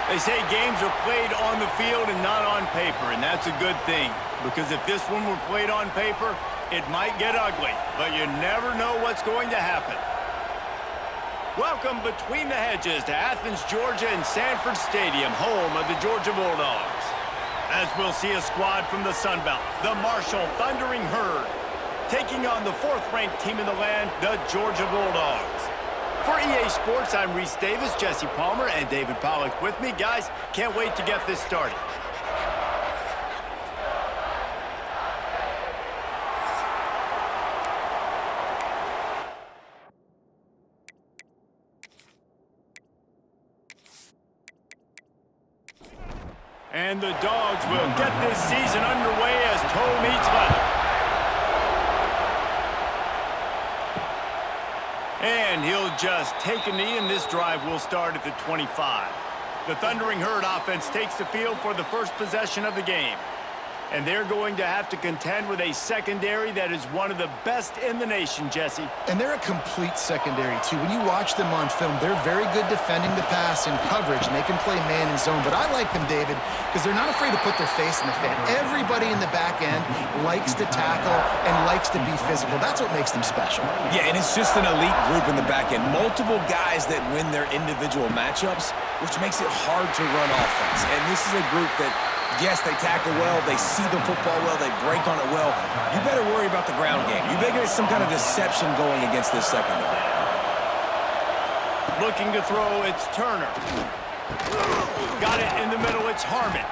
They say games are played on the field and not on paper, and that's a good thing. Because if this one were played on paper, it might get ugly, but you never know what's going to happen. Welcome between the hedges to Athens, Georgia and Sanford Stadium, home of the Georgia Bulldogs. As we'll see a squad from the Sun Belt, the Marshall Thundering Herd, taking on the fourth-ranked team in the land, the Georgia Bulldogs. For EA Sports, I'm Reese Davis, Jesse Palmer, and David Pollack with me. Guys, can't wait to get this started. And the Dogs will get this season underway as toe meets leather. And he'll just take a knee, and this drive will start at the 25. The Thundering Herd offense takes the field for the first possession of the game. And they're going to have to contend with a secondary that is one of the best in the nation, Jesse. And they're a complete secondary, too. When you watch them on film, they're very good defending the pass and coverage, and they can play man and zone. But I like them, David, because they're not afraid to put their face in the fan. Everybody in the back end likes to tackle and likes to be physical. That's what makes them special. Yeah, and it's just an elite group in the back end. Multiple guys that win their individual matchups, which makes it hard to run offense. And this is a group that, yes, they tackle well, they see the football well, they break on it well. You better worry about the ground game. You better get some kind of deception going against this secondary. Looking to throw, it's Turner. Got it in the middle, it's Harmon.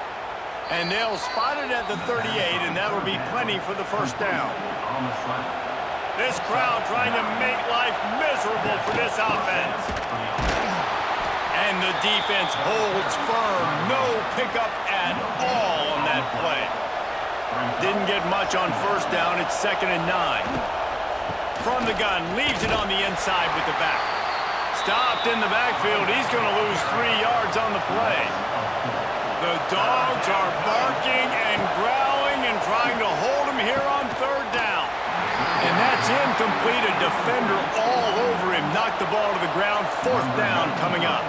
And they'll spot it at the 38, and that'll be plenty for the first down. This crowd trying to make life miserable for this offense. And the defense holds firm. No pickup at all on that play. Didn't get much on first down. It's 2nd and 9. From the gun, leaves it on the inside with the back. Stopped in the backfield. He's going to lose 3 yards on the play. The Dogs are barking and growling and trying to hold him here on 3rd down. And that's incomplete. A defender all over him. Knocked the ball to the ground. 4th down coming up.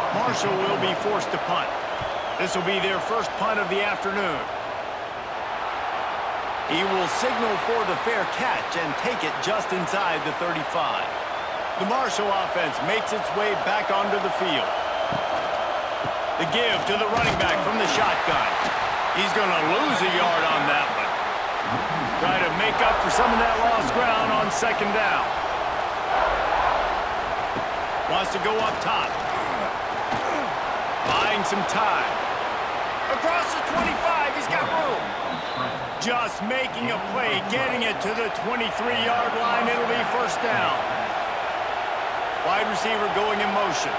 Marshall will be forced to punt. This will be their first punt of the afternoon. He will signal for the fair catch and take it just inside the 35. The Marshall offense makes its way back onto the field. The give to the running back from the shotgun. He's going to lose a yard on that one. Try to make up for some of that lost ground on 2nd down. Wants to go up top. Buying some time. Across the 25, he's got room. Just making a play, getting it to the 23-yard line. It'll be 1st down. Wide receiver going in motion.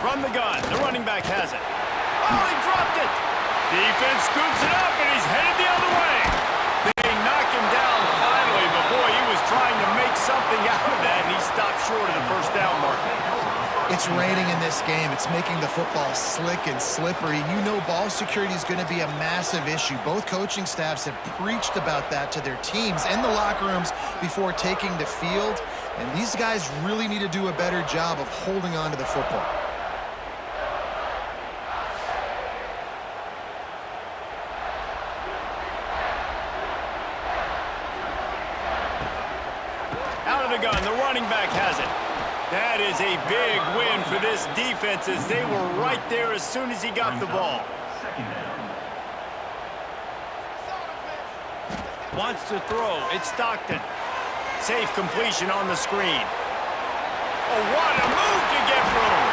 From the gun, the running back has it. Oh, he dropped it. Defense scoops it up, and he's headed the other way. They knock him down finally, but boy, he was trying to make something out of that, and he stopped short of the 1st down mark. It's raining in this game. It's making the football slick and slippery. You know ball security is going to be a massive issue. Both coaching staffs have preached about that to their teams in the locker rooms before taking the field. And these guys really need to do a better job of holding on to the football. Out of the gun, the running back has it. That is a big win for this defense as they were right there as soon as he got the ball. Wants to throw. It's Stockton. Safe completion on the screen. Oh, what a move to get room.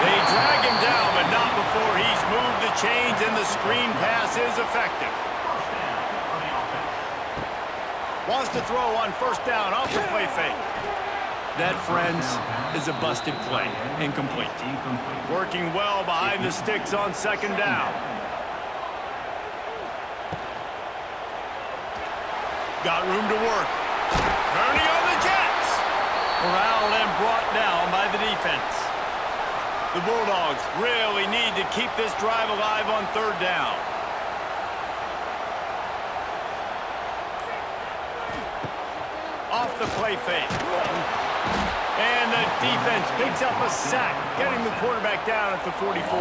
They drag him down, but not before he's moved the chains, and the screen pass is effective. Wants to throw on 1st down off the play fake. That, friends, is a busted play. Incomplete. Working well behind the sticks on 2nd down. Got room to work. Turning on the Jets. Corralled and brought down by the defense. The Bulldogs really need to keep this drive alive on 3rd down. Off the play fake. And the defense picks up a sack, getting the quarterback down at the 44.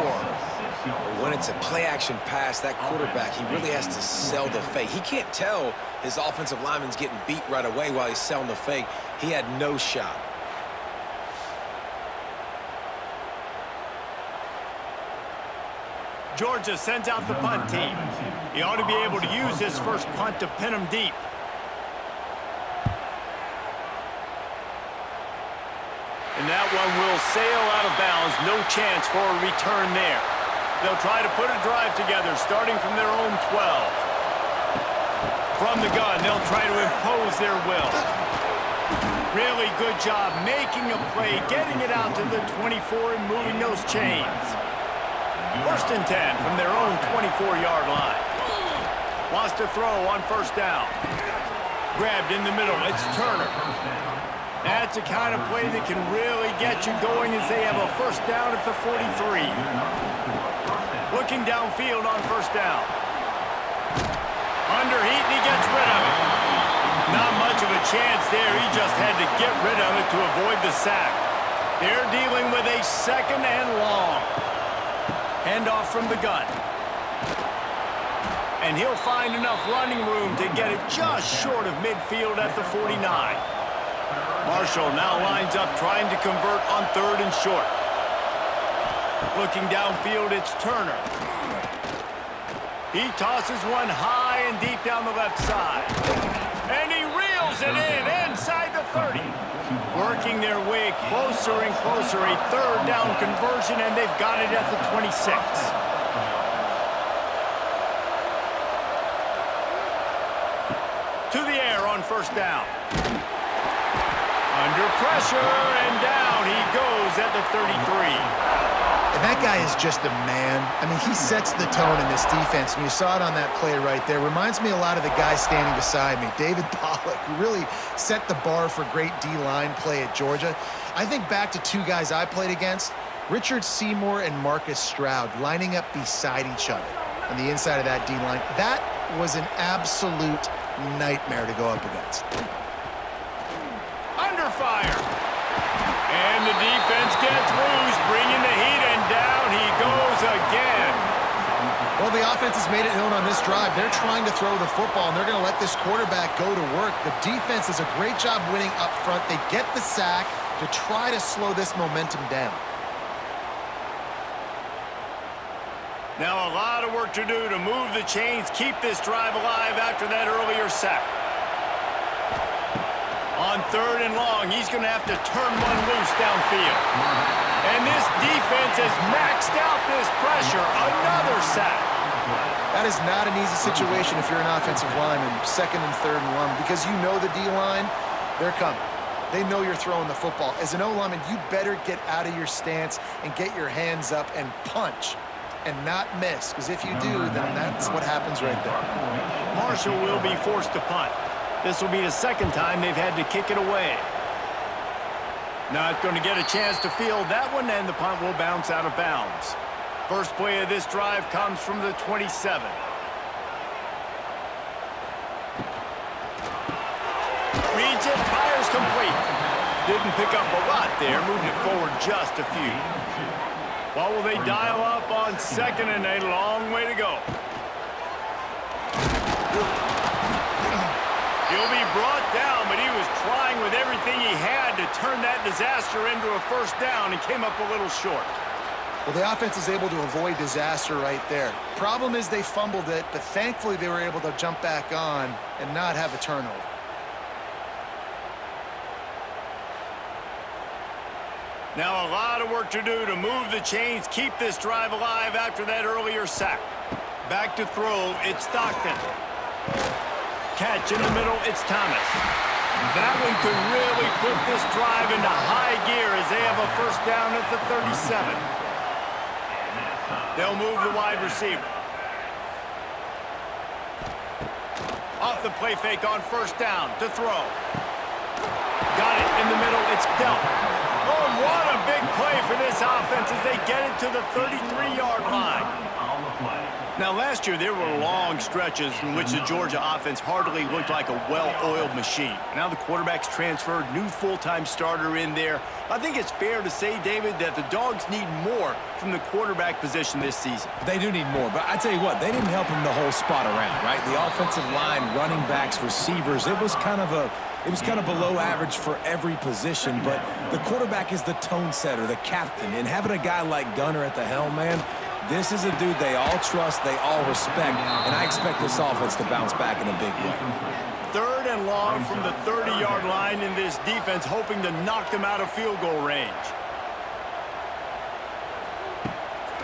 When it's a play-action pass, that quarterback, he really has to sell the fake. He can't tell his offensive lineman's getting beat right away while he's selling the fake. He had no shot. Georgia sends out the punt team. He ought to be able to use his first punt to pin him deep. And that one will sail out of bounds. No chance for a return there. They'll try to put a drive together, starting from their own 12. From the gun, they'll try to impose their will. Really good job making a play, getting it out to the 24 and moving those chains. 1st and 10 from their own 24-yard line. Wants to throw on 1st down. Grabbed in the middle. It's Turner. That's the kind of play that can really get you going as they have a 1st down at the 43. Looking downfield on 1st down. Under heat, and he gets rid of it. Not much of a chance there. He just had to get rid of it to avoid the sack. They're dealing with a 2nd and long. Handoff from the gun. And he'll find enough running room to get it just short of midfield at the 49. Marshall now lines up trying to convert on 3rd and short. Looking downfield, it's Turner. He tosses one high and deep down the left side. And he reels it in inside the 30. Working their way closer and closer. A 3rd down conversion, and they've got it at the 26. To the air on 1st down. Under pressure, and down he goes at the 33. And that guy is just a man. I mean, he sets the tone in this defense, and you saw it on that play right there. Reminds me a lot of the guy standing beside me, David Pollock, who really set the bar for great D-line play at Georgia. I think back to 2 guys I played against, Richard Seymour and Marcus Stroud, lining up beside each other on the inside of that D-line. That was an absolute nightmare to go up against. Under fire. And the defense gets loose, bringing the heat, and down he goes again. Well, the offense has made it known on this drive. They're trying to throw the football, and they're going to let this quarterback go to work. The defense does a great job winning up front. They get the sack to try to slow this momentum down. Now a lot of work to do to move the chains, keep this drive alive after that earlier sack. On 3rd and long, he's going to have to turn one loose downfield. And this defense has maxed out this pressure. Another sack. That is not an easy situation if you're an offensive lineman, 2nd and 3rd and 1, because you know the D-line, they're coming. They know you're throwing the football. As an O-lineman, you better get out of your stance and get your hands up and punch and not miss, because if you do, then that's what happens right there. Marshall will be forced to punt. This will be the 2nd time they've had to kick it away. Not going to get a chance to field that one, and the punt will bounce out of bounds. First play of this drive comes from the 27. Reads it, fires complete. Didn't pick up a lot there, moved it forward just a few. What will they dial up on 2nd and a long way to go? He'll be brought down, but he was trying with everything he had to turn that disaster into a 1st down and came up a little short. Well, the offense is able to avoid disaster right there. Problem is they fumbled it, but thankfully they were able to jump back on and not have a turnover. Now a lot of work to do to move the chains, keep this drive alive after that earlier sack. Back to throw, it's Stockton. Catch in the middle, it's Thomas. That one could really put this drive into high gear as they have a 1st down at the 37. They'll move the wide receiver. Off the play fake on 1st down to throw. Got it in the middle, it's Delp. Oh, what a big play for this offense as they get it to the 33-yard line. Now, last year, there were long stretches in which the Georgia offense hardly looked like a well-oiled machine. Now the quarterback's transferred, new full-time starter in there. I think it's fair to say, David, that the Dogs need more from the quarterback position this season. They do need more, but I tell you what, they didn't help him the whole spot around, right? The offensive line, running backs, receivers, it was kind of below average for every position, but the quarterback is the tone setter, the captain, and having a guy like Gunner at the helm, man, this is a dude they all trust, they all respect, and I expect this offense to bounce back in a big way. 3rd and long from the 30-yard line in this defense, hoping to knock them out of field goal range.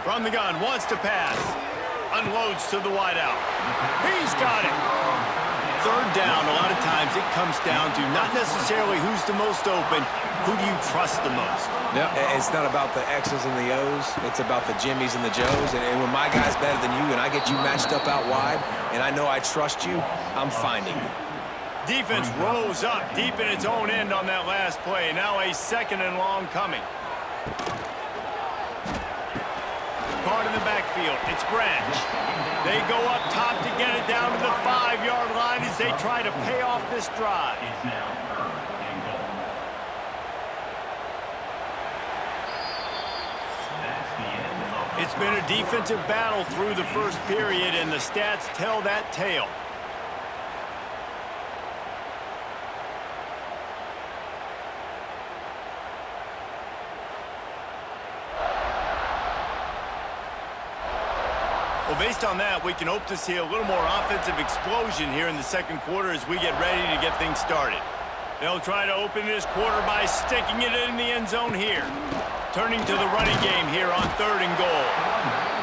From the gun, wants to pass. Unloads to the wideout. He's got it. 3rd down, a lot of times it comes down to not necessarily who's the most open, who do you trust the most? Yep. It's not about the X's and the O's. It's about the Jimmys and the Joes. And when my guy's better than you and I get you matched up out wide and I know I trust you, I'm finding you. Defense rose up deep in its own end on that last play. Now a 2nd and long coming. Card in the backfield. It's Branch. They go up top to get it down to the 5-yard line as they try to pay off this drive. It's been a defensive battle through the first period, and the stats tell that tale. Well, based on that, we can hope to see a little more offensive explosion here in the second quarter as we get ready to get things started. They'll try to open this quarter by sticking it in the end zone here. Turning to the running game here on 3rd and goal.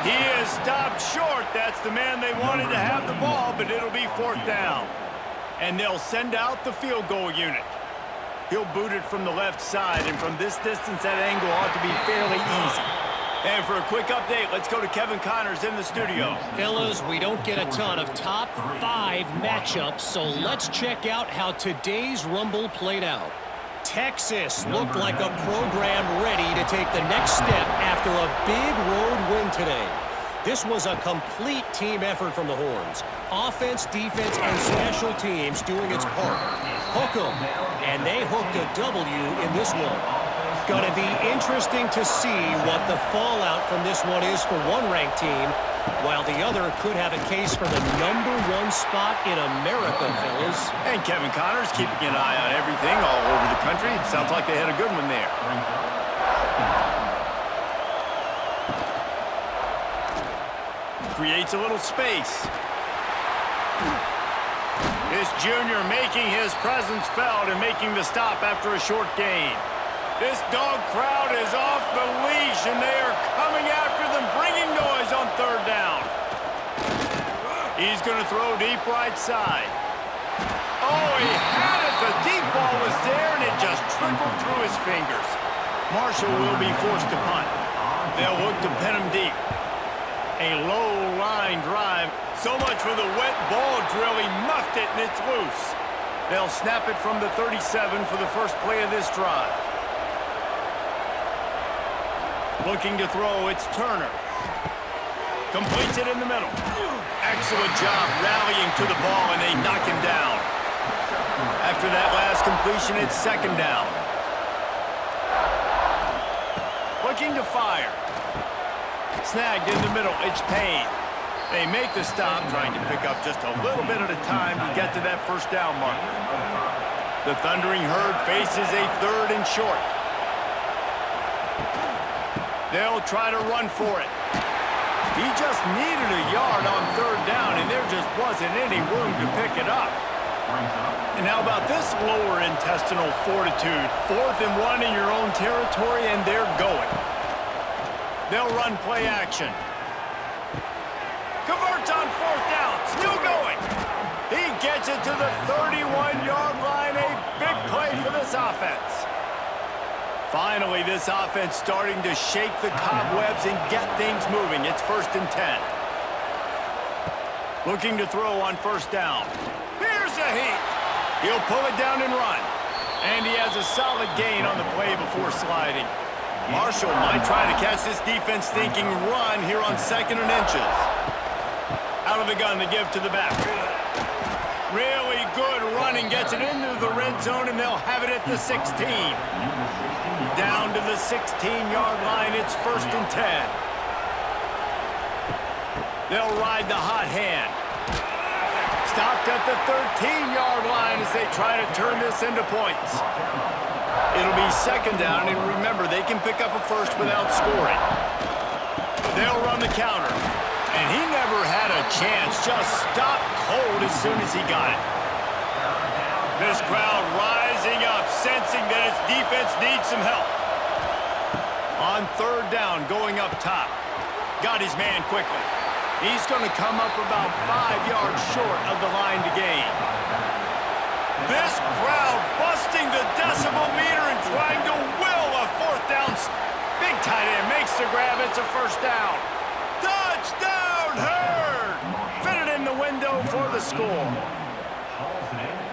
He is stopped short. That's the man they wanted to have the ball, but it'll be 4th down. And they'll send out the field goal unit. He'll boot it from the left side, and from this distance, that angle ought to be fairly easy. And for a quick update, let's go to Kevin Connors in the studio. Fellas, we don't get a ton of top 5 matchups, so let's check out how today's Rumble played out. Texas looked like a program ready to take the next step after a big road win today. This was a complete team effort from the Horns. Offense, defense, and special teams doing its part. Hook 'em, and they hooked a W in this one. Gonna be interesting to see what the fallout from this one is for one ranked team, while the other could have a case for the #1 spot in America, fellas. And Kevin Connors keeping an eye on everything all over the country. Sounds like they had a good one there. Creates a little space. This junior making his presence felt and making the stop after a short gain. This dog crowd is off the leash, and they are coming after them, bringing noise on 3rd down. He's going to throw deep right side. Oh, he had it. The deep ball was there, and it just trickled through his fingers. Marshall will be forced to punt. They'll look to pin him deep. A low-line drive. So much for the wet ball drill. He muffed it, and it's loose. They'll snap it from the 37 for the first play of this drive. Looking to throw, it's Turner. Completes it in the middle. Excellent job rallying to the ball, and they knock him down. After that last completion, it's 2nd down. Looking to fire. Snagged in the middle, it's Payne. They make the stop, trying to pick up just a little bit at a time to get to that 1st down marker. The Thundering Herd faces a 3rd and short. They'll try to run for it. He just needed a yard on 3rd down, and there just wasn't any room to pick it up. And how about this lower intestinal fortitude? 4th and 1 in your own territory, and they're going. They'll run play action. Converts on 4th down, still going. He gets it to the 31-yard line, a big play for this offense. Finally, this offense starting to shake the cobwebs and get things moving. It's 1st and 10. Looking to throw on 1st down. Here's a heat. He'll pull it down and run. And he has a solid gain on the play before sliding. Marshall might try to catch this defense thinking run here on 2nd and inches. Out of the gun to give to the back. Really good running, gets it into the red zone, and they'll have it at the 16. Down to the 16-yard line, it's 1st and 10. They'll ride the hot hand. Stopped at the 13-yard line as they try to turn this into points. It'll be 2nd down, and remember, they can pick up a first without scoring. They'll run the counter, and he never had a chance. Just stopped cold as soon as he got it. This crowd rising up, sensing that its defense needs some help. On 3rd down, going up top. Got his man quickly. He's going to come up about 5 yards short of the line to gain. This crowd busting the decibel meter and trying to will a 4th down. Big tight end makes the grab. It's a 1st down. Touchdown, Herd! Fit it in the window for the score.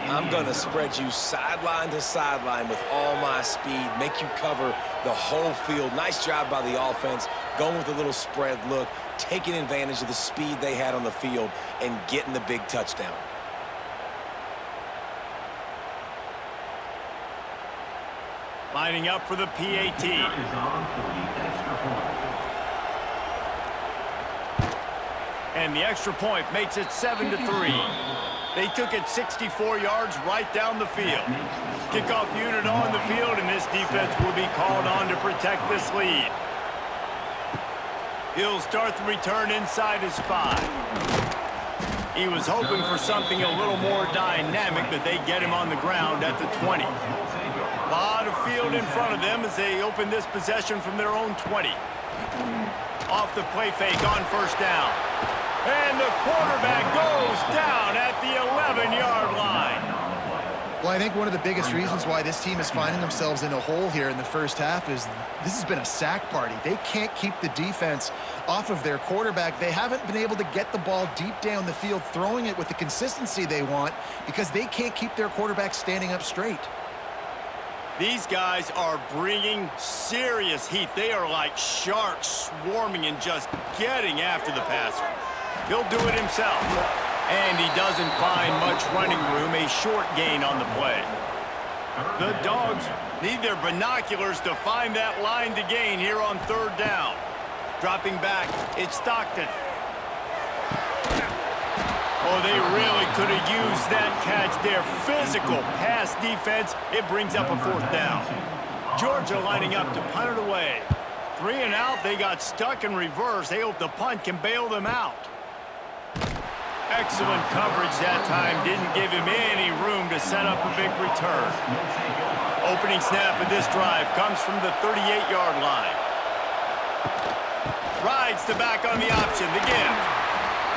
I'm going to spread you sideline to sideline with all my speed, make you cover the whole field. Nice job by the offense, going with a little spread look, taking advantage of the speed they had on the field, and getting the big touchdown. Lining up for the PAT. And the extra point makes it 7-3. They took it 64 yards right down the field. Kickoff unit on the field, and this defense will be called on to protect this lead. He'll start the return inside his 5. He was hoping for something a little more dynamic, but they get him on the ground at the 20. A lot of field in front of them as they open this possession from their own 20. Off the play fake on 1st down. And the quarterback goes down at the 11-yard line. Well, I think one of the biggest reasons why this team is finding themselves in a hole here in the first half is this has been a sack party. They can't keep the defense off of their quarterback. They haven't been able to get the ball deep down the field, throwing it with the consistency they want because they can't keep their quarterback standing up straight. These guys are bringing serious heat. They are like sharks swarming and just getting after the passer. He'll do it himself. And he doesn't find much running room, a short gain on the play. The Dogs need their binoculars to find that line to gain here on 3rd down. Dropping back, it's Stockton. Oh, they really could have used that catch there. Physical pass defense. It brings up a 4th down. Georgia lining up to punt it away. 3 and out. They got stuck in reverse. They hope the punt can bail them out. Excellent coverage that time. Didn't give him any room to set up a big return. Opening snap of this drive comes from the 38-yard line. Rides the back on the option. The give.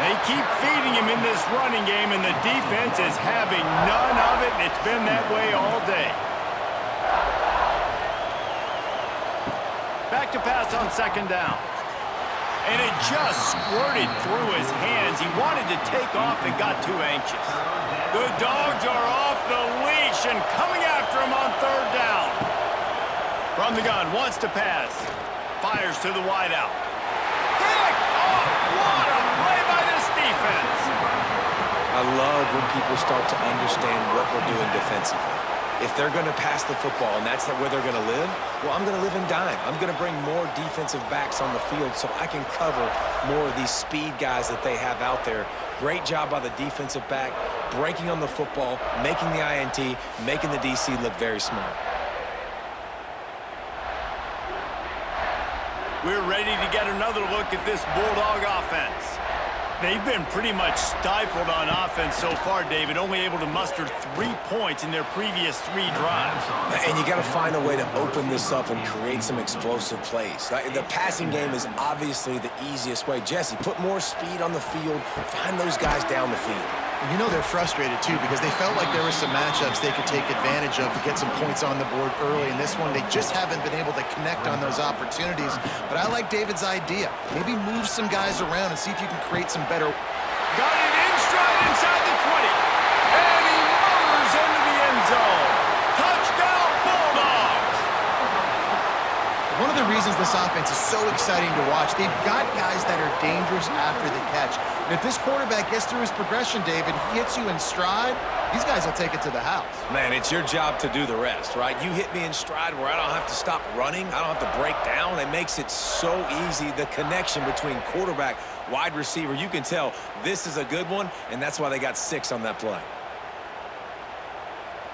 They keep feeding him in this running game, and the defense is having none of it, and it's been that way all day. Back to pass on 2nd down. And it just squirted through his hands. He wanted to take off and got too anxious. The Dogs are off the leash and coming after him on 3rd down. From the gun, wants to pass. Fires to the wideout. Picked off! What a play by this defense! I love when people start to understand what we're doing defensively. If they're going to pass the football and that's where they're going to live, well, I'm going to live in dime. I'm going to bring more defensive backs on the field so I can cover more of these speed guys that they have out there. Great job by the defensive back, breaking on the football, making the INT, making the DC look very smart. We're ready to get another look at this Bulldog offense. They've been pretty much stifled on offense so far, David, only able to muster 3 points in their previous 3 drives. And you got to find a way to open this up and create some explosive plays. The passing game is obviously the easiest way. Jesse, put more speed on the field, find those guys down the field. And you know they're frustrated, too, because they felt like there were some matchups they could take advantage of to get some points on the board early. In this one, they just haven't been able to connect on those opportunities. But I like David's idea. Maybe move some guys around and see if you can create some better. Got it in stride inside the 20. And he motors into the end zone. Touchdown, Bulldogs! One of the reasons reasons this offense is so exciting to watch. They've got guys that are dangerous after the catch. And if this quarterback gets through his progression, David, hits you in stride, these guys will take it to the house. Man, it's your job to do the rest, right? You hit me in stride where I don't have to stop running. I don't have to break down. It makes it so easy. The connection between quarterback, wide receiver, you can tell this is a good one, and that's why they got 6 on that play.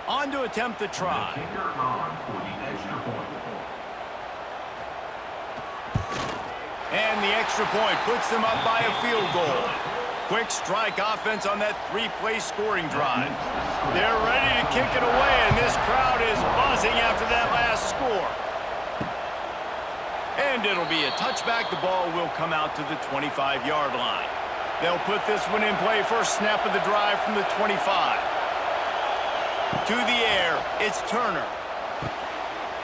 On to attempt the try. And the extra point puts them up by a field goal. Quick strike offense on that 3-play scoring drive. They're ready to kick it away, and this crowd is buzzing after that last score. And it'll be a touchback. The ball will come out to the 25-yard line. They'll put this one in play first snap of the drive from the 25. To the air, it's Turner.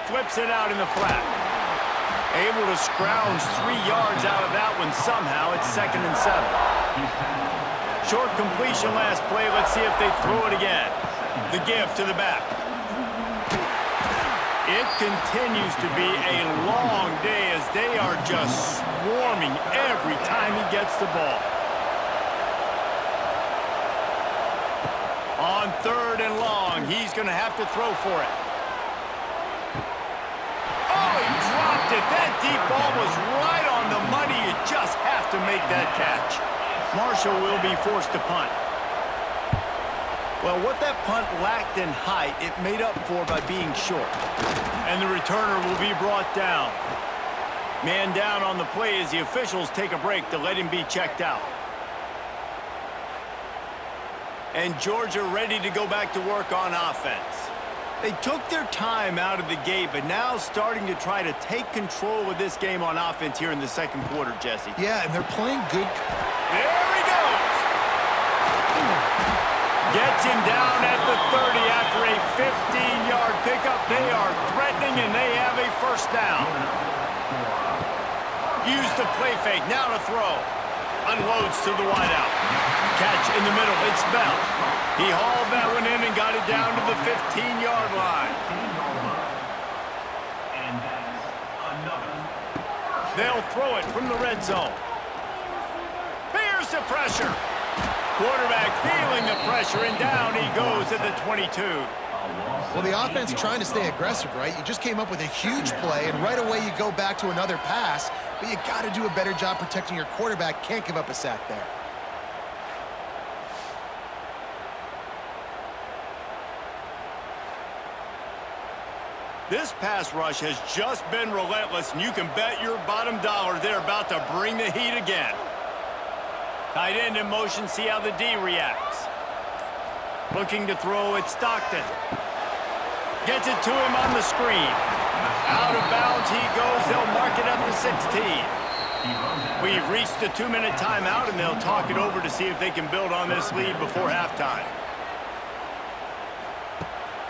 Flips it out in the flat. Able to scrounge 3 yards out of that one somehow. It's 2nd and 7. Short completion last play. Let's see if they throw it again. The give to the back. It continues to be a long day as they are just swarming every time he gets the ball. On 3rd and long, he's going to have to throw for it. Oh, he dropped it. That deep ball was right on the money. You just have to make that catch. Marshall will be forced to punt. Well, what that punt lacked in height, it made up for by being short. And the returner will be brought down. Man down on the play as the officials take a break to let him be checked out. And Georgia ready to go back to work on offense. They took their time out of the gate, but now starting to try to take control of this game on offense here in the 2nd quarter, Jesse. Yeah, and they're playing good. There he goes! Gets him down at the 30 after a 15-yard pickup. They are threatening, and they have a first down. Use the play fake, now to throw. Unloads to the wideout. Catch in the middle, it's Bell. He hauled that one in and got it down to the 15-yard line. They'll throw it from the red zone. Here's the pressure. Quarterback feeling the pressure, and down he goes at the 22. Well, the offense trying to stay aggressive, right? You just came up with a huge play, and right away you go back to another pass, but you got to do a better job protecting your quarterback. Can't give up a sack there. This pass rush has just been relentless, and you can bet your bottom dollar they're about to bring the heat again. Tight end in motion, see how the D reacts. Looking to throw at Stockton. Gets it to him on the screen. Out of bounds he goes. They'll mark it at the 16. We've reached the 2-minute timeout, and they'll talk it over to see if they can build on this lead before halftime.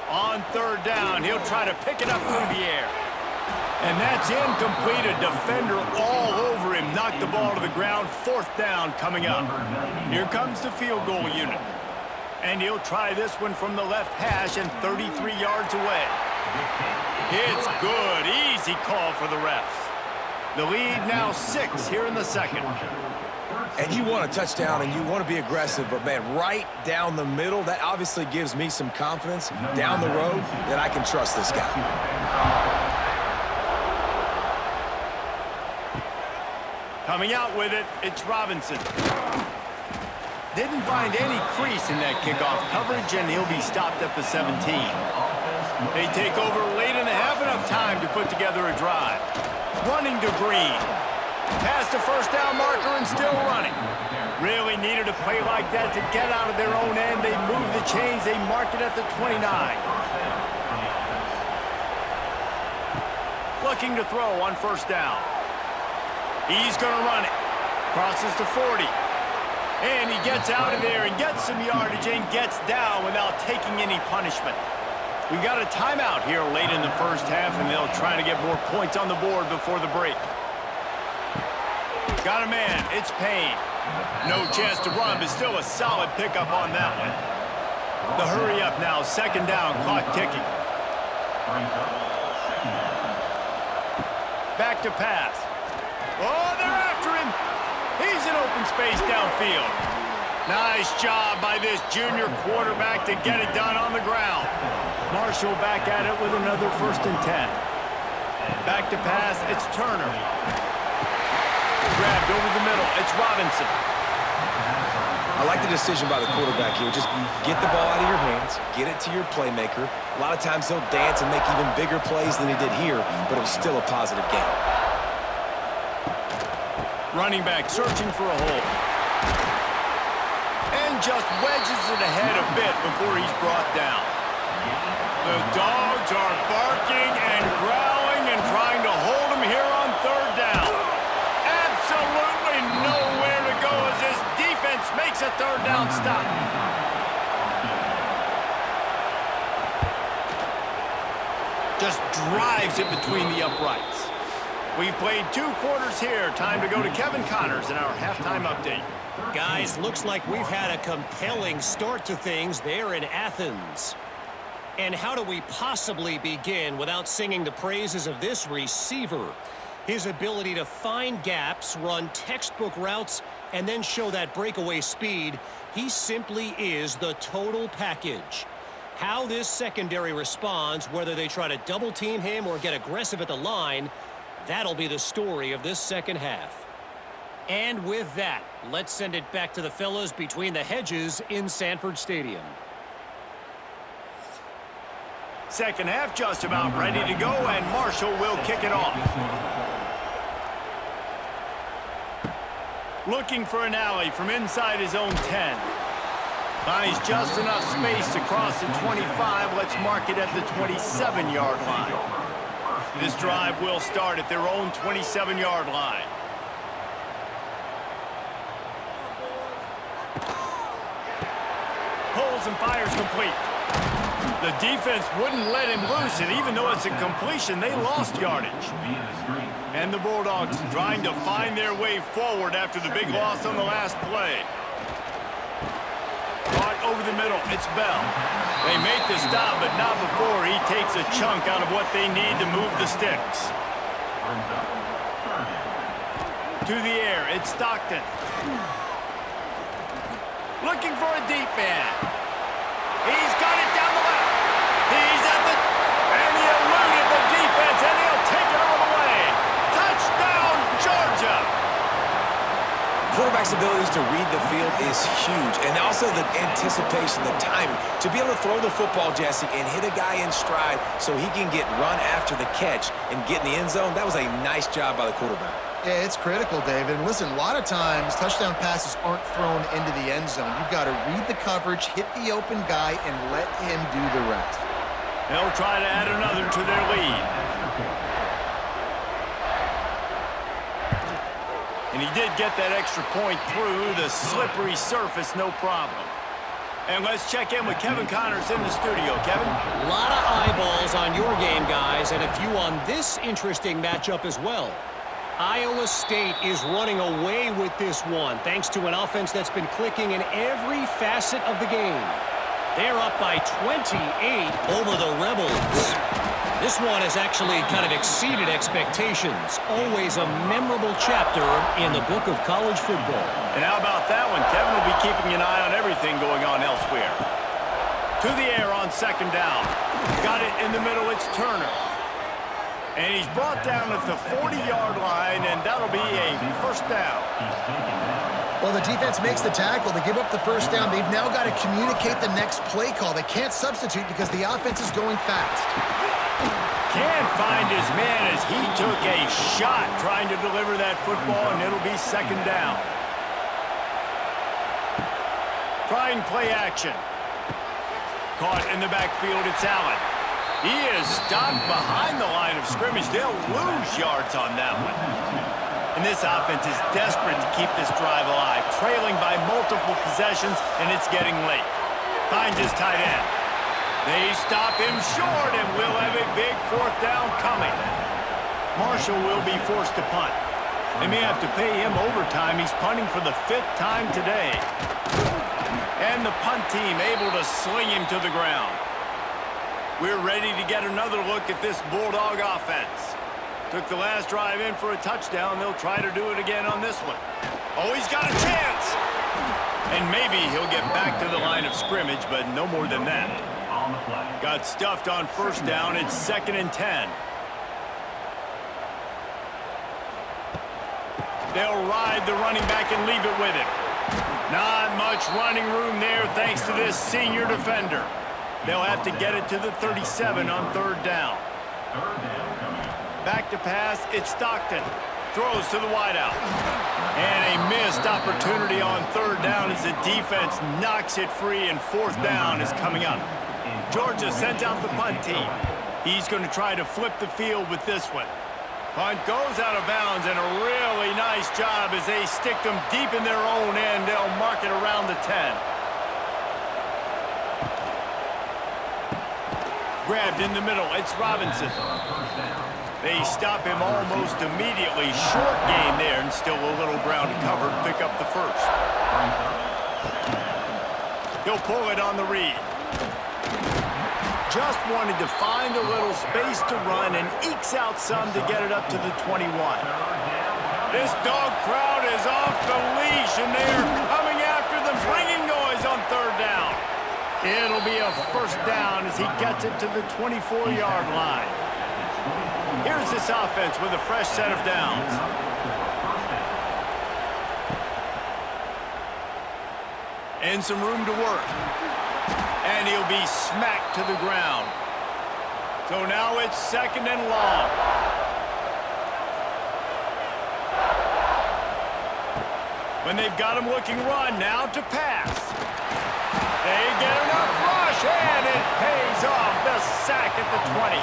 On 3rd down, he'll try to pick it up through the air. And that's incomplete. A defender all over him. Knocked the ball to the ground. 4th down coming up. Here comes the field goal unit. And he'll try this one from the left hash and 33 yards away. It's good. Easy call for the refs. The lead now 6 here in the 2nd. And you want a touchdown and you want to be aggressive, but man, right down the middle, that obviously gives me some confidence down the road that I can trust this guy. Coming out with it, it's Robinson. Didn't find any crease in that kickoff coverage, and he'll be stopped at the 17. They take over late in the half, enough time to put together a drive. Running to Green. Past the first down marker and still running. Really needed a play like that to get out of their own end. They move the chains. They mark it at the 29. Looking to throw on 1st down. He's going to run it. Crosses to 40. And he gets out of there and gets some yardage and gets down without taking any punishment. We got a timeout here late in the first half, and they'll try to get more points on the board before the break. Got a man. It's Payne. No chance to run, but still a solid pickup on that one. The hurry up now. 2nd down. Clock ticking. Back to pass. Oh, they're after him. He's in open space downfield. Nice job by this junior quarterback to get it done on the ground. Marshall back at it with another 1st and 10. Back to pass, it's Turner. Grabbed over the middle, it's Robinson. I like the decision by the quarterback here. Just get the ball out of your hands, get it to your playmaker. A lot of times he'll dance and make even bigger plays than he did here, but it was still a positive game. Running back searching for a hole. And just wedges it ahead a bit before he's brought down. The Dogs are barking and growling and trying to hold him here on 3rd down. Absolutely nowhere to go as this defense makes a 3rd down stop. Just drives it between the uprights. We've played 2 quarters here. Time to go to Kevin Connors in our halftime update. Guys, looks like we've had a compelling start to things there in Athens. And how do we possibly begin without singing the praises of this receiver? His ability to find gaps, run textbook routes, and then show that breakaway speed. He simply is the total package. How this secondary responds, whether they try to double team him or get aggressive at the line, that'll be the story of this second half. And with that, let's send it back to the fellas between the hedges in Sanford Stadium. Second half just about ready to go, and Marshall will kick it off. Looking for an alley from inside his own 10. Finds just enough space to cross the 25. Let's mark it at the 27-yard line. This drive will start at their own 27-yard line. Pulls and fires complete. The defense wouldn't let him loose, and even though it's a completion, they lost yardage. And the Bulldogs trying to find their way forward after the big loss on the last play. Caught over the middle, it's Bell. They make the stop, but not before he takes a chunk out of what they need to move the sticks. To the air, it's Stockton. Looking for a deep man. He's got it down the left. He's at the... And he eluded the defense, and he'll take it all the way. Touchdown, Georgia! Quarterback's abilities to read the field is huge, and also the anticipation, the timing. To be able to throw the football, Jesse, and hit a guy in stride so he can get run after the catch and get in the end zone, that was a nice job by the quarterback. Yeah, it's critical, David. And listen, a lot of times touchdown passes aren't thrown into the end zone. You've got to read the coverage, hit the open guy, and let him do the rest. They'll try to add another to their lead. And he did get that extra point through the slippery surface, no problem. And let's check in with Kevin Connors in the studio. Kevin? A lot of eyeballs on your game, guys, and a few on this interesting matchup as well. Iowa State is running away with this one, thanks to an offense that's been clicking in every facet of the game. They're up by 28 over the Rebels. This one has actually kind of exceeded expectations. Always a memorable chapter in the book of college football. And how about that one? Kevin will be keeping an eye on everything going on elsewhere. To the air on 2nd down. Got it in the middle, it's Turner. And he's brought down at the 40-yard line, and that'll be a 1st down. Well, the defense makes the tackle. They give up the 1st down. They've now got to communicate the next play call. They can't substitute because the offense is going fast. Can't find his man as he took a shot trying to deliver that football, and it'll be 2nd down. Trying play action. Caught in the backfield, it's Allen. He is stopped behind the line of scrimmage. They'll lose yards on that one. And this offense is desperate to keep this drive alive, trailing by multiple possessions, and it's getting late. Finds his tight end. They stop him short, and we'll have a big 4th down coming. Marshall will be forced to punt. They may have to pay him overtime. He's punting for the 5th time today. And the punt team able to sling him to the ground. We're ready to get another look at this Bulldog offense. Took the last drive in for a touchdown. They'll try to do it again on this one. Oh, he's got a chance. And maybe he'll get back to the line of scrimmage, but no more than that. Got stuffed on first down. It's 2nd and 10. They'll ride the running back and leave it with him. Not much running room there thanks to this senior defender. They'll have to get it to the 37 on 3rd down. Back to pass, it's Stockton. Throws to the wideout. And a missed opportunity on 3rd down as the defense knocks it free, and 4th down is coming up. Georgia sends out the punt team. He's going to try to flip the field with this one. Punt goes out of bounds, and a really nice job as they stick them deep in their own end. They'll mark it around the 10. Grabbed in the middle, it's Robinson. They stop him almost immediately. Short gain there, and still a little ground to cover to pick up the first. He'll pull it on the read. Just wanted to find a little space to run and ekes out some to get it up to the 21. This dog crowd is off the leash, and they are coming after them, bringing noise on 3rd down. It'll be a 1st down as he gets it to the 24-yard line. Here's this offense with a fresh set of downs. And some room to work. And he'll be smacked to the ground. So now it's 2nd and long. When they've got him looking run, now to pass. They get enough rush, and it pays off. The sack at the 20.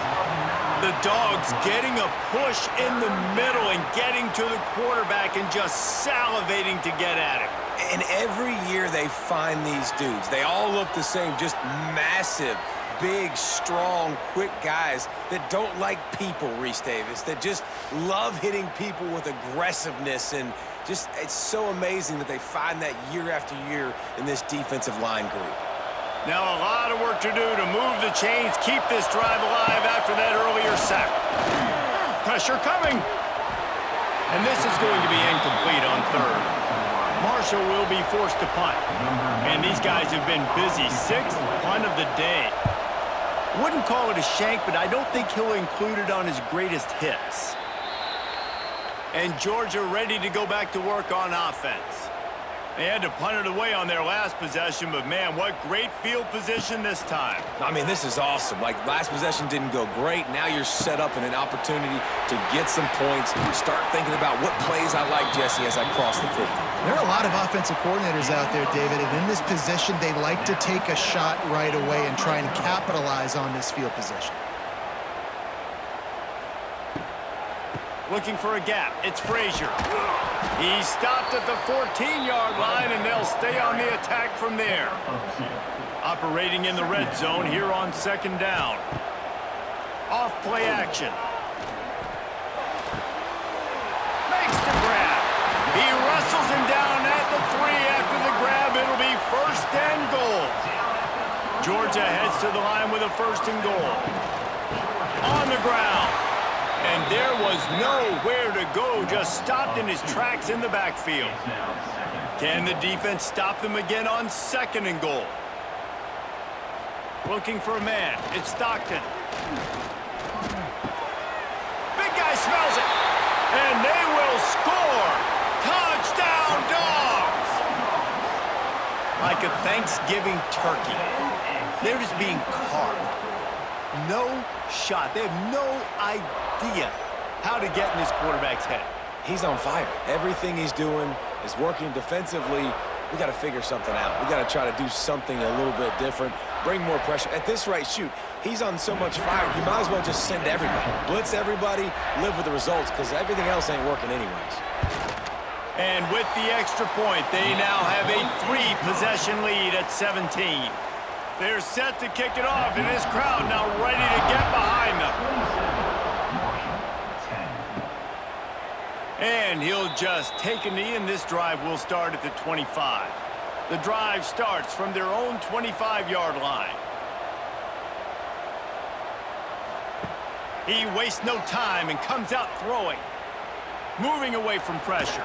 The Dogs getting a push in the middle and getting to the quarterback and just salivating to get at him. And every year they find these dudes. They all look the same, just massive, big, strong, quick guys that don't like people, Reese Davis, that just love hitting people with aggressiveness. And just, it's so amazing that they find that year after year in this defensive line group. Now a lot of work to do to move the chains, keep this drive alive after that earlier sack. Pressure coming. And this is going to be incomplete on 3rd. Marshall will be forced to punt. And these guys have been busy. 6th punt of the day. Wouldn't call it a shank, but I don't think he'll include it on his greatest hits. And Georgia ready to go back to work on offense. They had to punt it away on their last possession, but man, what great field position this time. I mean, this is awesome. Like, last possession didn't go great. Now you're set up in an opportunity to get some points. Start thinking about what plays I like, Jesse, as I cross the 50. There are a lot of offensive coordinators out there, David, and in this position, they like to take a shot right away and try and capitalize on this field position. Looking for a gap. It's Frazier. He's stopped at the 14-yard line, and they'll stay on the attack from there. Operating in the red zone here on 2nd down. Off play action. Makes the grab. He wrestles him down at the 3 after the grab. It'll be 1st and goal. Georgia heads to the line with a 1st and goal. On the ground. And there was nowhere to go, just stopped in his tracks in the backfield. Can the defense stop them again on 2nd and goal? Looking for a man. It's Stockton. Big guy smells it. And they will score. Touchdown, Dogs! Like a Thanksgiving turkey. They're just being carved. No shot. They have no idea how to get in this quarterback's head. He's on fire. Everything he's doing is working defensively. We got to figure something out. We got to try to do something a little bit different, bring more pressure. At this rate, shoot, he's on so much fire, you might as well just send everybody. Blitz everybody, live with the results, because everything else ain't working anyways. And with the extra point, they now have a 3-possession lead at 17. They're set to kick it off, and this crowd now ready to get behind them. And he'll just take a knee, and this drive will start at the 25. The drive starts from their own 25-yard line. He wastes no time and comes out throwing. Moving away from pressure.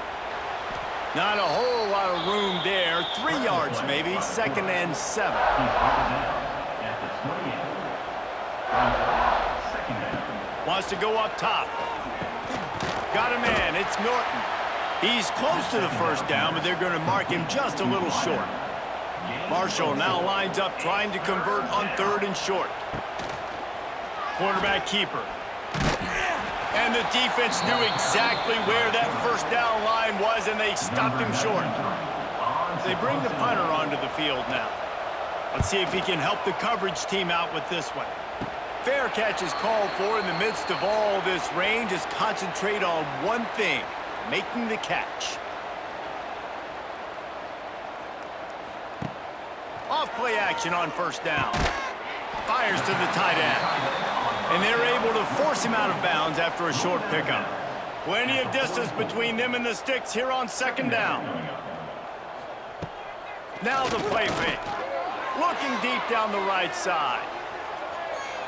Not a whole lot of room there. 3 yards maybe. 2nd and 7. Wants to go up top. Got a man. It's Norton. He's close to the first down, but they're going to mark him just a little short. Marshall now lines up trying to convert on 3rd and short. Quarterback keeper. And the defense knew exactly where that first down line was, and they stopped him short. They bring the punter onto the field now. Let's see if he can help the coverage team out with this one. Fair catch is called for in the midst of all this rain. Just concentrate on one thing, making the catch. Off play action on 1st down. Fires to the tight end. And they're able to force him out of bounds after a short pickup. Plenty of distance between them and the sticks here on 2nd down. Now the play fake. Looking deep down the right side.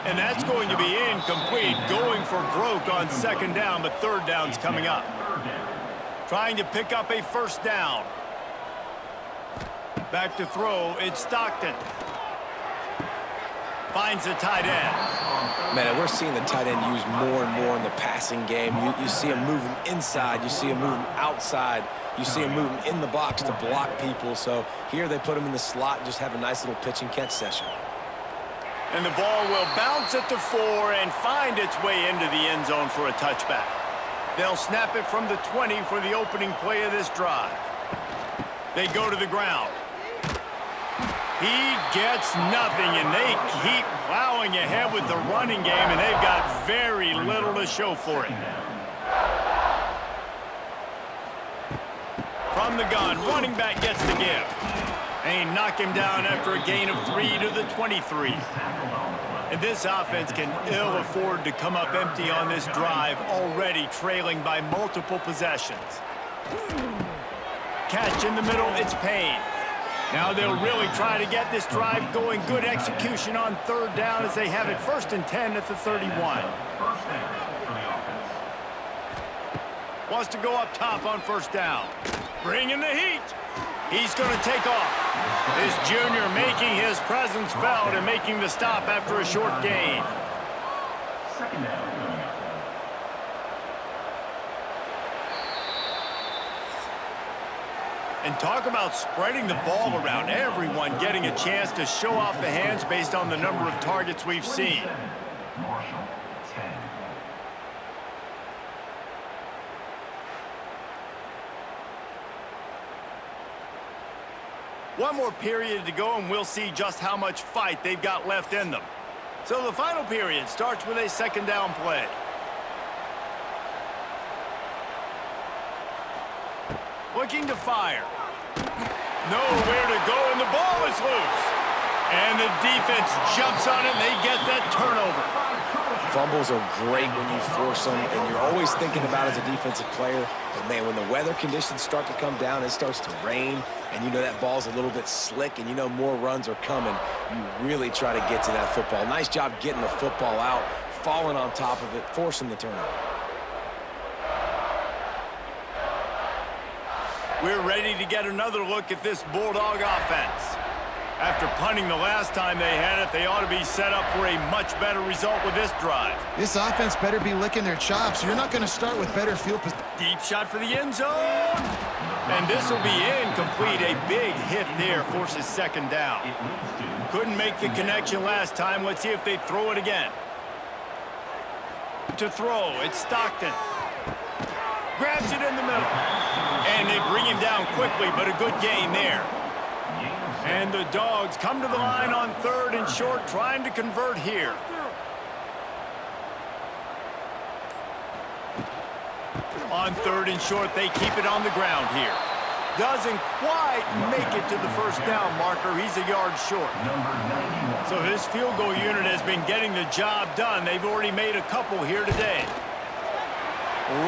And that's going to be incomplete. Going for broke on 2nd down, but 3rd down's coming up. Trying to pick up a 1st down. Back to throw, it's Stockton. Finds the tight end. Man, we're seeing the tight end used more and more in the passing game. You see him moving inside. You see him moving outside. You see him moving in the box to block people. So here they put him in the slot and just have a nice little pitch and catch session. And the ball will bounce at the 4 and find its way into the end zone for a touchback. They'll snap it from the 20 for the opening play of this drive. They go to the ground. He gets nothing, and they keep plowing ahead with the running game, and they've got very little to show for it. From the gun, running back gets the give. And he knocked him down after a gain of 3 to the 23. And this offense can ill afford to come up empty on this drive, already trailing by multiple possessions. Catch in the middle, it's Payne. Now they'll really try to get this drive going. Good execution on 3rd down as they have it 1st and 10 at the 31. Wants to go up top on 1st down. Bring in the heat. He's going to take off. This junior making his presence felt and making the stop after a short gain. 2nd down. And talk about spreading the ball around. Everyone getting a chance to show off the hands based on the number of targets we've seen. Marshall, 10. One more period to go, and we'll see just how much fight they've got left in them. So the final period starts with a 2nd down play. Looking to fire. Nowhere to go, and the ball is loose. And the defense jumps on it, and they get that turnover. Fumbles are great when you force them, and you're always thinking about it as a defensive player. But, man, when the weather conditions start to come down, it starts to rain, and you know that ball's a little bit slick, and you know more runs are coming, you really try to get to that football. Nice job getting the football out, falling on top of it, forcing the turnover. We're ready to get another look at this Bulldog offense. After punting the last time they had it, they ought to be set up for a much better result with this drive. This offense better be licking their chops. You're not going to start with better field position. Deep shot for the end zone. And this will be incomplete. A big hit there forces 2nd down. Couldn't make the connection last time. Let's see if they throw it again. To throw, it's Stockton. Grabs it in the middle. And they bring him down quickly, but a good gain there. And the Dogs come to the line on 3rd and short, trying to convert here. On 3rd and short, they keep it on the ground here. Doesn't quite make it to the 1st down marker. He's a yard short. So his field goal unit has been getting the job done. They've already made a couple here today.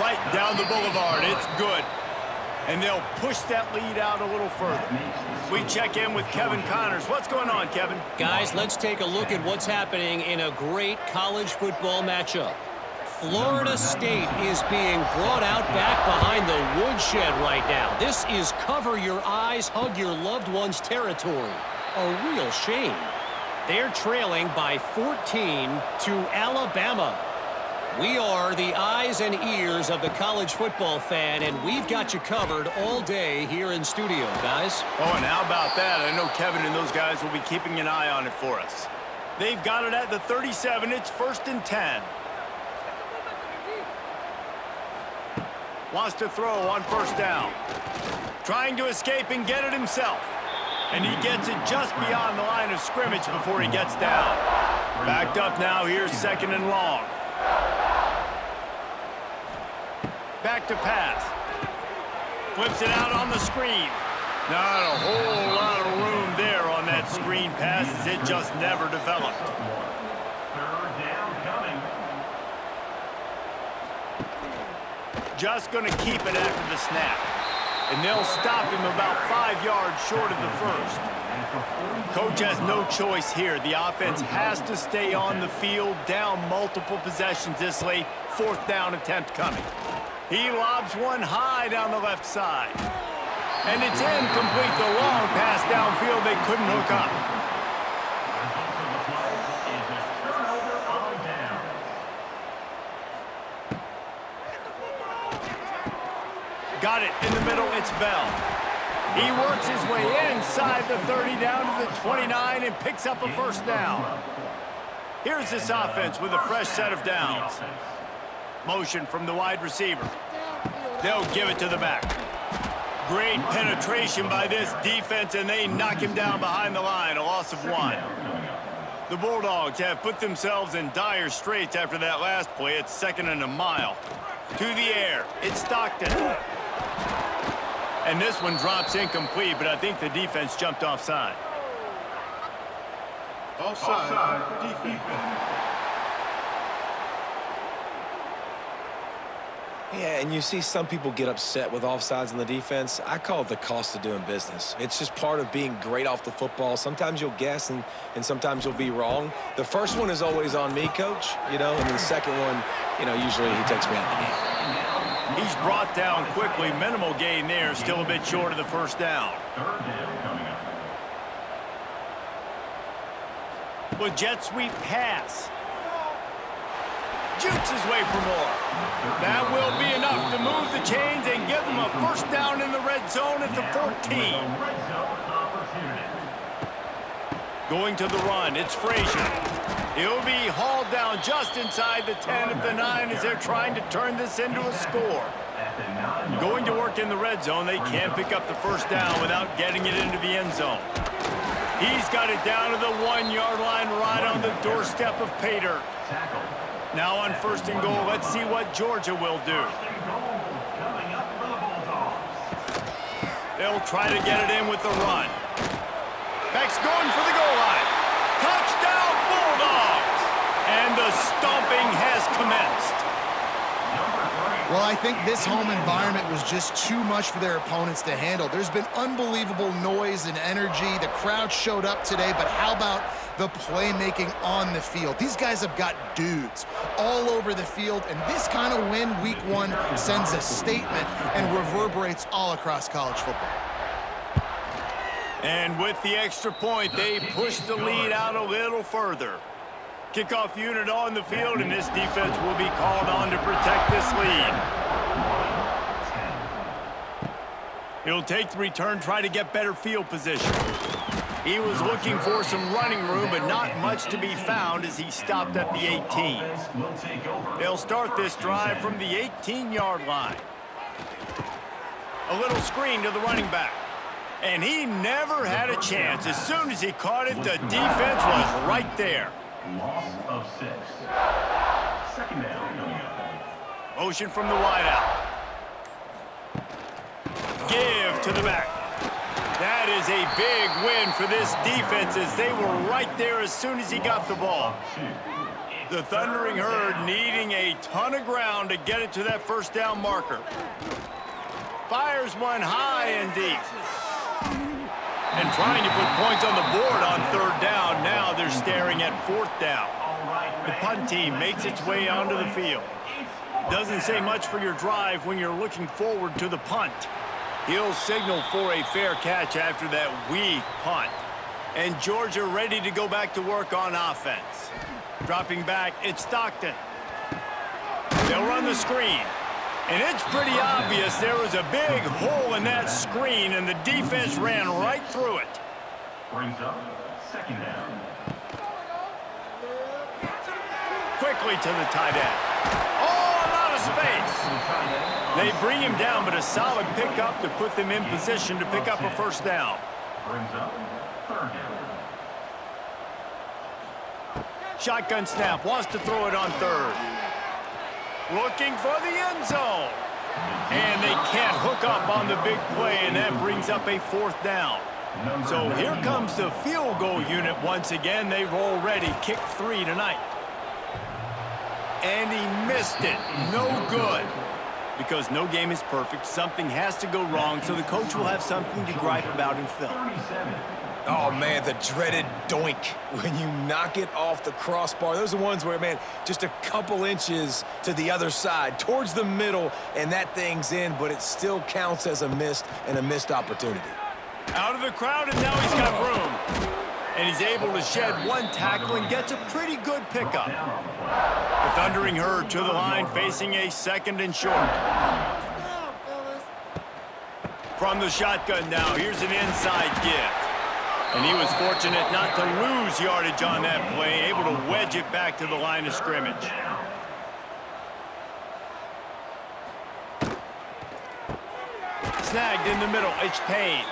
Right down the boulevard. It's good. And they'll push that lead out a little further. We check in with Kevin Connors. What's going on, Kevin? Guys, let's take a look at what's happening in a great college football matchup. Florida State is being brought out back behind the woodshed right now. This is cover your eyes, hug your loved ones territory. A real shame. They're trailing by 14 to Alabama. We are the eyes and ears of the college football fan, and we've got you covered all day here in studio, guys. Oh, and how about that? I know Kevin and those guys will be keeping an eye on it for us. They've got it at the 37. It's 1st and 10. Wants to throw on 1st down. Trying to escape and get it himself. And he gets it just beyond the line of scrimmage before he gets down. Backed up now. Here's 2nd and long. Back to pass. Flips it out on the screen. Not a whole lot of room there on that screen pass as it just never developed. 3rd down coming. Just going to keep it after the snap. And they'll stop him about 5 yards short of the first. Coach has no choice here. The offense has to stay on the field, down multiple possessions this late. 4th down attempt coming. He lobs one high down the left side. And it's incomplete. The long pass downfield they couldn't hook up. Got it in the middle. It's Bell. He works his way inside the 30 down to the 29 and picks up a 1st down. Here's this offense with a fresh set of downs. Motion from the wide receiver. They'll give it to the back. Great penetration by this defense, and they knock him down behind the line, a loss of 1. The Bulldogs have put themselves in dire straits after that last play. It's 2nd and a mile. To the air. It's Stockton. And this one drops incomplete, but I think the defense jumped offside. Offside defense. Yeah, and you see some people get upset with offsides on the defense. I call it the cost of doing business. It's just part of being great off the football. Sometimes you'll guess and sometimes you'll be wrong. The first one is always on me, Coach, and the second one, usually he takes me out of the game. He's brought down quickly. Minimal gain there, still a bit short of the 1st down. 3rd down coming up. With jet sweep pass. Jukes his way for more. That will be enough to move the chains and give them a 1st down in the red zone at the 14. Red zone opportunity. Going to the run, it's Frazier. He'll be hauled down just inside the 10 at the 9 as they're trying to turn this into a score. Going to work in the red zone, they can't pick up the 1st down without getting it into the end zone. He's got it down to the 1-yard line right on the doorstep of Pater. Now on 1st and goal, let's see what Georgia will do. They'll try to get it in with the run. Beck's going for the goal line. Touchdown, Bulldogs! And the stomping has commenced. Well, I think this home environment was just too much for their opponents to handle. There's been unbelievable noise and energy. The crowd showed up today, but how about the playmaking on the field? These guys have got dudes all over the field, and this kind of win week 1 sends a statement and reverberates all across college football. And with the extra point, they push the lead out a little further. Kickoff unit on the field, and this defense will be called on to protect this lead. He'll take the return, try to get better field position. He was looking for some running room, but not much to be found as he stopped at the 18. They'll start this drive from the 18-yard line. A little screen to the running back. And he never had a chance. As soon as he caught it, the defense was right there. Loss of 6. 2nd down. Motion from the wideout. Give to the back. That is a big win for this defense as they were right there as soon as he got the ball. The Thundering Herd needing a ton of ground to get it to that 1st down marker. Fires one high and deep. And trying to put points on the board on 3rd down. Now they're staring at 4th down. The punt team makes its way onto the field. Doesn't say much for your drive when you're looking forward to the punt. He'll signal for a fair catch after that weak punt. And Georgia ready to go back to work on offense. Dropping back, it's Stockton. They'll run the screen. And it's pretty obvious there was a big hole in that screen, and the defense ran right through it. Brings up second down. Quickly to the tight end. Oh, a lot of space. They bring him down, but a solid pickup to put them in position to pick up a first down. Brings up third down. Shotgun snap, wants to throw it on third. Looking for the end zone. And they can't hook up on the big play, and that brings up a fourth down. So here comes the field goal unit once again. They've already kicked 3 tonight. And he missed it. No good. Because no game is perfect, something has to go wrong, so the coach will have something to gripe about in film. 37. Oh, man, the dreaded doink when you knock it off the crossbar. Those are ones where, man, just a couple inches to the other side, towards the middle, and that thing's in, but it still counts as a missed opportunity. Out of the crowd, and now he's got room. And he's able to shed one tackle and gets a pretty good pickup. The Thundering Herd to the line, facing a second and short. From the shotgun now, here's an inside give. And he was fortunate not to lose yardage on that play, able to wedge it back to the line of scrimmage. Snagged in the middle, it's Payne.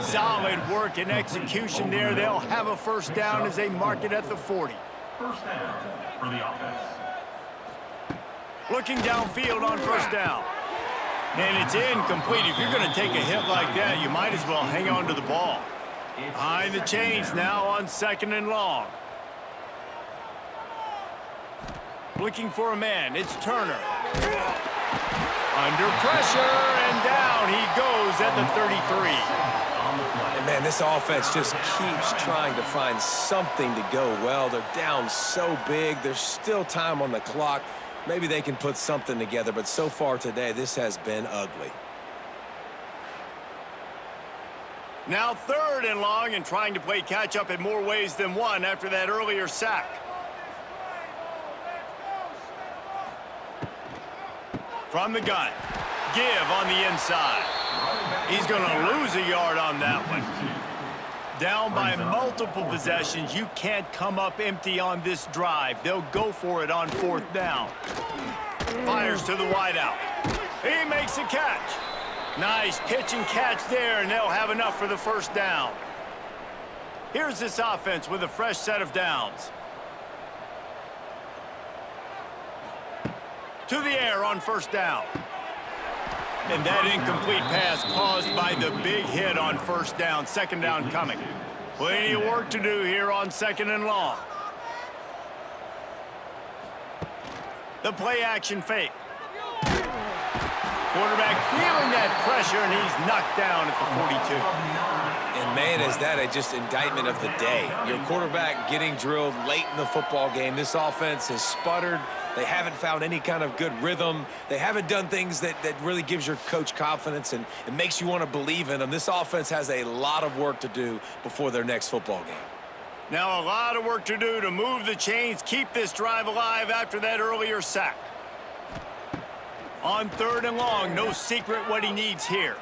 Solid work and execution there. They'll have a first down as they mark it at the 40. First down for the offense. Looking downfield on first down. And it's incomplete. If you're going to take a hit like that, you might as well hang on to the ball. Behind the chains now on second and long. Looking for a man. It's Turner. Under pressure, and down he goes at the 33. And, man, this offense just keeps trying to find something to go well. They're down so big. There's still time on the clock. Maybe they can put something together, but so far today, this has been ugly. Now third and long, and trying to play catch-up in more ways than one after that earlier sack. From the gun. Give on the inside. He's going to lose a yard on that one. Down by multiple possessions. You can't come up empty on this drive. They'll go for it on fourth down. Fires to the wideout. He makes a catch. Nice pitch and catch there, and they'll have enough for the first down. Here's this offense with a fresh set of downs. To the air on first down. And that incomplete pass caused by the big hit on first down. Second down coming. Plenty of work to do here on second and long. The play action fake. Quarterback feeling that pressure, and he's knocked down at the 42. And, man, is that just indictment of the day. Your quarterback getting drilled late in the football game. This offense has sputtered. They haven't found any kind of good rhythm. They haven't done things that really gives your coach confidence and it makes you want to believe in them. This offense has a lot of work to do before their next football game. Now a lot of work to do to move the chains, keep this drive alive after that earlier sack. On third and long, no secret what he needs here.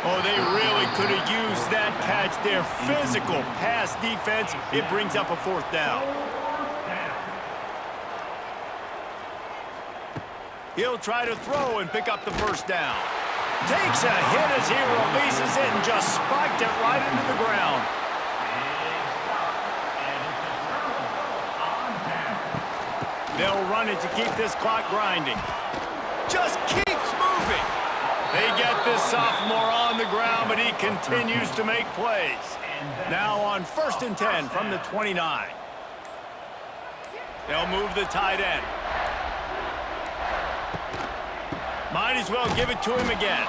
Oh, they really could have used that catch there. Physical pass defense. It brings up a fourth down. He'll try to throw and pick up the first down. Takes a hit as he releases it and just spiked it right into the ground. They'll run it to keep this clock grinding. Just keeps moving. They get this sophomore on the ground, but he continues to make plays. Now on first and 10 from the 29. They'll move the tight end. Might as well give it to him again.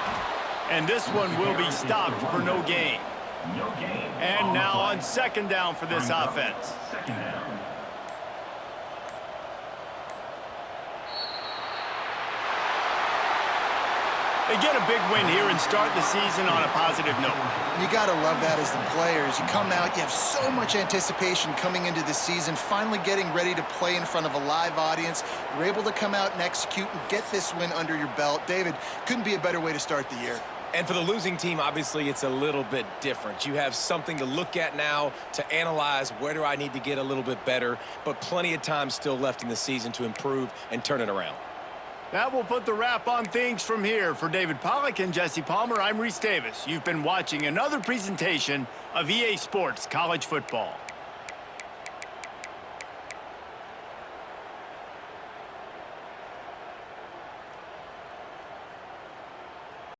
And this one will be stopped for no gain. And now on second down for this offense. They get a big win here and start the season on a positive note. You got to love that as the players. You come out, you have so much anticipation coming into the season, finally getting ready to play in front of a live audience. You're able to come out and execute and get this win under your belt. David, couldn't be a better way to start the year. And for the losing team, obviously, it's a little bit different. You have something to look at now to analyze where do I need to get a little bit better, but plenty of time still left in the season to improve and turn it around. That will put the wrap on things from here. For David Pollack and Jesse Palmer, I'm Reese Davis. You've been watching another presentation of EA Sports College Football.